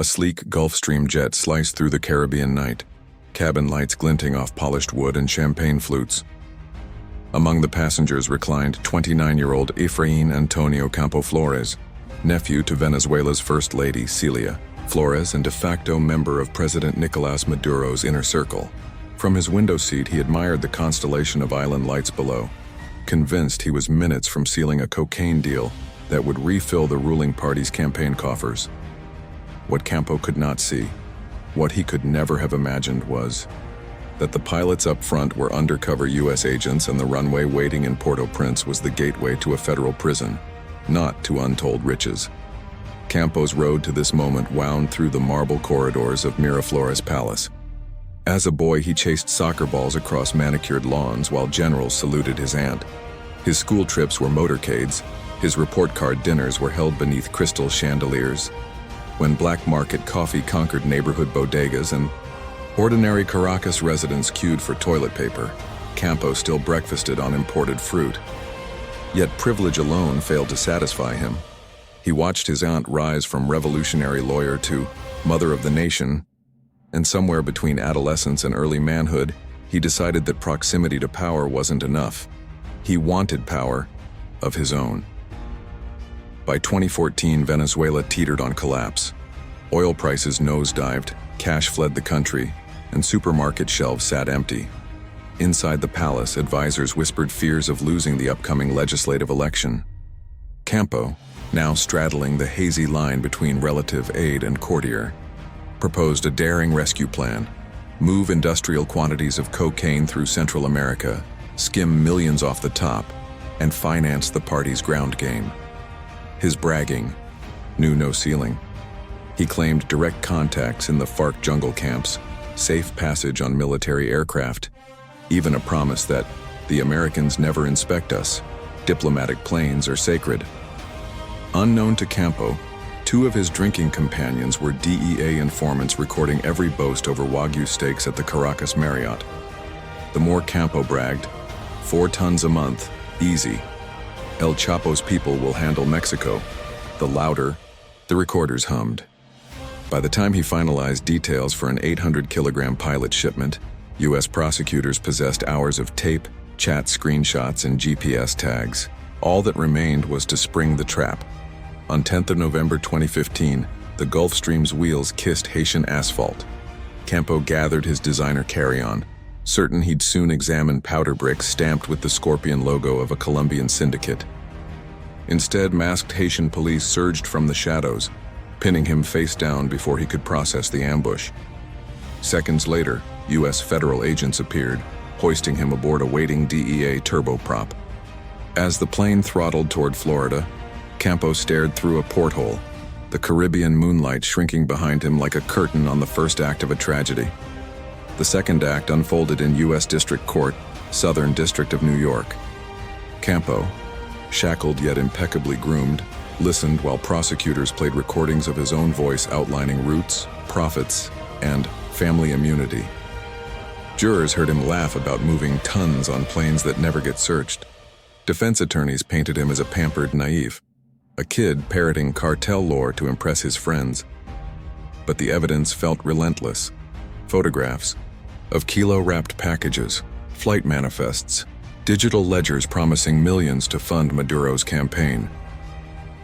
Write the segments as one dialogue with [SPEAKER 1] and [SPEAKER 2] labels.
[SPEAKER 1] A sleek Gulfstream jet sliced through the Caribbean night, cabin lights glinting off polished wood and champagne flutes. Among the passengers reclined 29-year-old Efraín Antonio Campo Flores, nephew to Venezuela's First Lady, Celia Flores, and de facto member of President Nicolás Maduro's inner circle. From his window seat, he admired the constellation of island lights below, convinced he was minutes from sealing a cocaine deal that would refill the ruling party's campaign coffers. What Campo could not see, what he could never have imagined, was that the pilots up front were undercover U.S. agents and the runway waiting in Port-au-Prince was the gateway to a federal prison, not to untold riches. Campo's road to this moment wound through the marble corridors of Miraflores Palace. As a boy, he chased soccer balls across manicured lawns while generals saluted his aunt. His school trips were motorcades, his report card dinners were held beneath crystal chandeliers. When black market coffee conquered neighborhood bodegas and ordinary Caracas residents queued for toilet paper, Campo still breakfasted on imported fruit. Yet privilege alone failed to satisfy him. He watched his aunt rise from revolutionary lawyer to mother of the nation, and somewhere between adolescence and early manhood, he decided that proximity to power wasn't enough. He wanted power of his own. By 2014, Venezuela teetered on collapse. Oil prices nosedived, cash fled the country, and supermarket shelves sat empty. Inside the palace, advisors whispered fears of losing the upcoming legislative election. Campo, now straddling the hazy line between relative aide and courtier, proposed a daring rescue plan: move industrial quantities of cocaine through Central America, skim millions off the top, and finance the party's ground game. His bragging knew no ceiling. He claimed direct contacts in the FARC jungle camps, safe passage on military aircraft, even a promise that the Americans never inspect us, diplomatic planes are sacred. Unknown to Campo, two of his drinking companions were DEA informants recording every boast over Wagyu steaks at the Caracas Marriott. The more Campo bragged, 4 tons a month, easy. El Chapo's people will handle Mexico. The louder, the recorders hummed. By the time he finalized details for an 800-kilogram pilot shipment, U.S. prosecutors possessed hours of tape, chat screenshots, and GPS tags. All that remained was to spring the trap. On 10th of November 2015, the Gulfstream's wheels kissed Haitian asphalt. Campo gathered his designer carry-on, certain he'd soon examine powder bricks stamped with the scorpion logo of a Colombian syndicate. Instead, masked Haitian police surged from the shadows, pinning him face down before he could process the ambush. Seconds later, U.S. federal agents appeared, hoisting him aboard a waiting DEA turboprop. As the plane throttled toward Florida, Campo stared through a porthole, the Caribbean moonlight shrinking behind him like a curtain on the first act of a tragedy. The second act unfolded in U.S. District Court, Southern District of New York. Campo, shackled yet impeccably groomed, listened while prosecutors played recordings of his own voice outlining roots, profits, and family immunity. Jurors heard him laugh about moving tons on planes that never get searched. Defense attorneys painted him as a pampered naive, a kid parroting cartel lore to impress his friends. But the evidence felt relentless. Photographs of kilo-wrapped packages, flight manifests, digital ledgers promising millions to fund Maduro's campaign.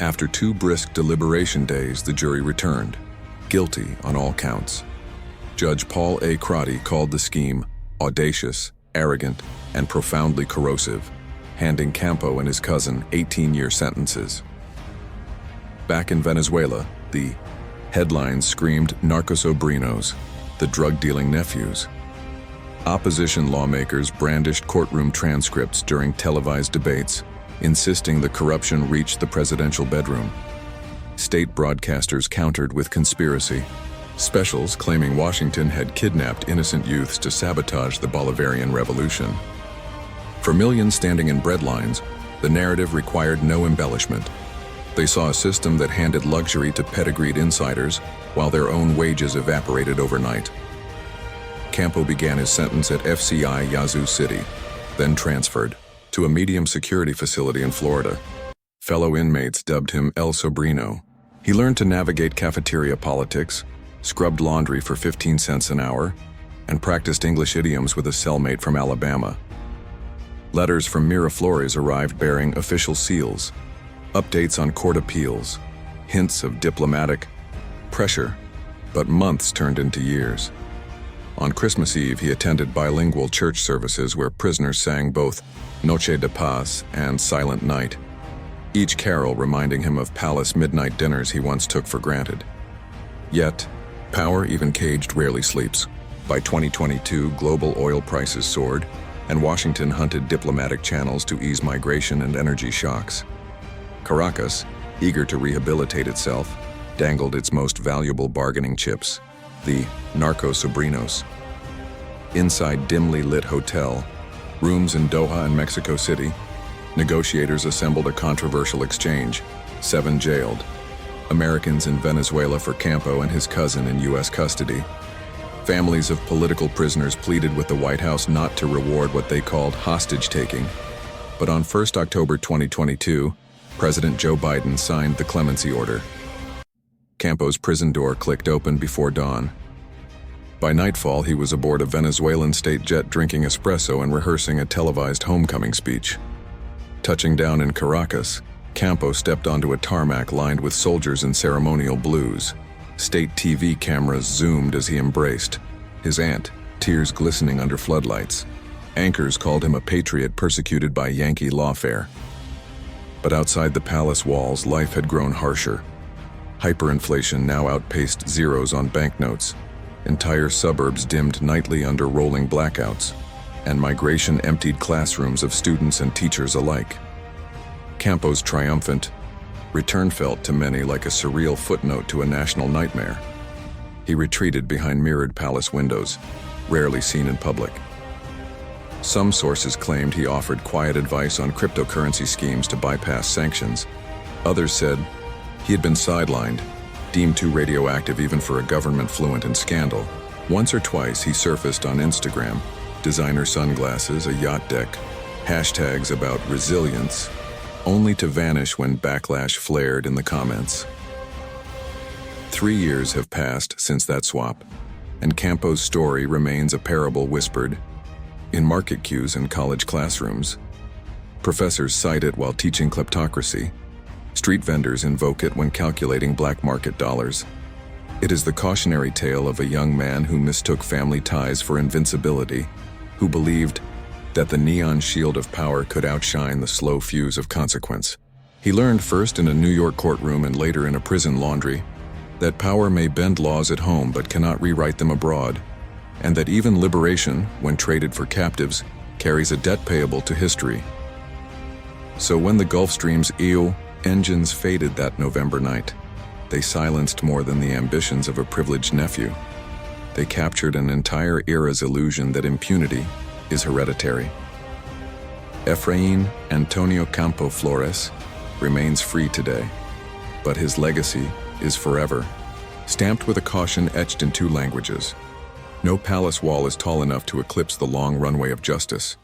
[SPEAKER 1] After 2 brisk deliberation days, the jury returned, guilty on all counts. Judge Paul A. Crotty called the scheme audacious, arrogant, and profoundly corrosive, handing Campo and his cousin 18-year sentences. Back in Venezuela, the headlines screamed Narcosobrinos, the drug-dealing nephews. Opposition lawmakers brandished courtroom transcripts during televised debates, insisting the corruption reached the presidential bedroom. State broadcasters countered with conspiracy, specials claiming Washington had kidnapped innocent youths to sabotage the Bolivarian Revolution. For millions standing in breadlines, the narrative required no embellishment. They saw a system that handed luxury to pedigreed insiders while their own wages evaporated overnight. Campo began his sentence at FCI Yazoo City, then transferred to a medium security facility in Florida. Fellow inmates dubbed him El Sobrino. He learned to navigate cafeteria politics, scrubbed laundry for 15 cents an hour, and practiced English idioms with a cellmate from Alabama. Letters from Miraflores arrived bearing official seals, updates on court appeals, hints of diplomatic pressure, but months turned into years. On Christmas Eve, he attended bilingual church services where prisoners sang both Noche de Paz and Silent Night, each carol reminding him of palace midnight dinners he once took for granted. Yet, power, even caged, rarely sleeps. By 2022, global oil prices soared, and Washington hunted diplomatic channels to ease migration and energy shocks. Caracas, eager to rehabilitate itself, dangled its most valuable bargaining chips, the Narcosobrinos. Inside dimly lit hotel, rooms in Doha and Mexico City, negotiators assembled a controversial exchange, 7 jailed. Americans in Venezuela for Campo and his cousin in U.S. custody. Families of political prisoners pleaded with the White House not to reward what they called hostage-taking. But on 1 October 2022, President Joe Biden signed the clemency order. Campo's prison door clicked open before dawn. By nightfall, he was aboard a Venezuelan state jet drinking espresso and rehearsing a televised homecoming speech. Touching down in Caracas, Campo stepped onto a tarmac lined with soldiers in ceremonial blues. State TV cameras zoomed as he embraced his aunt, tears glistening under floodlights. Anchors called him a patriot persecuted by Yankee lawfare. But outside the palace walls, life had grown harsher. Hyperinflation now outpaced zeros on banknotes. Entire suburbs dimmed nightly under rolling blackouts, and migration emptied classrooms of students and teachers alike. Campo's triumphant return felt to many like a surreal footnote to a national nightmare. He retreated behind mirrored palace windows, rarely seen in public. Some sources claimed he offered quiet advice on cryptocurrency schemes to bypass sanctions. Others said he had been sidelined, deemed too radioactive even for a government fluent in scandal. Once or twice he surfaced on Instagram, designer sunglasses, a yacht deck, hashtags about resilience, only to vanish when backlash flared in the comments. 3 years have passed since that swap, and Campo's story remains a parable whispered in market queues and college classrooms. Professors cite it while teaching kleptocracy. Street vendors invoke it when calculating black market dollars. It is the cautionary tale of a young man who mistook family ties for invincibility, who believed that the neon shield of power could outshine the slow fuse of consequence. He learned first in a New York courtroom and later in a prison laundry that power may bend laws at home but cannot rewrite them abroad, and that even liberation, when traded for captives, carries a debt payable to history. So when the Gulfstream's EO engines faded that November night, they silenced more than the ambitions of a privileged nephew. They captured an entire era's illusion that impunity is hereditary. Efrain Antonio Campo Flores remains free today, but his legacy is forever, stamped with a caution etched in 2 languages. No palace wall is tall enough to eclipse the long runway of justice.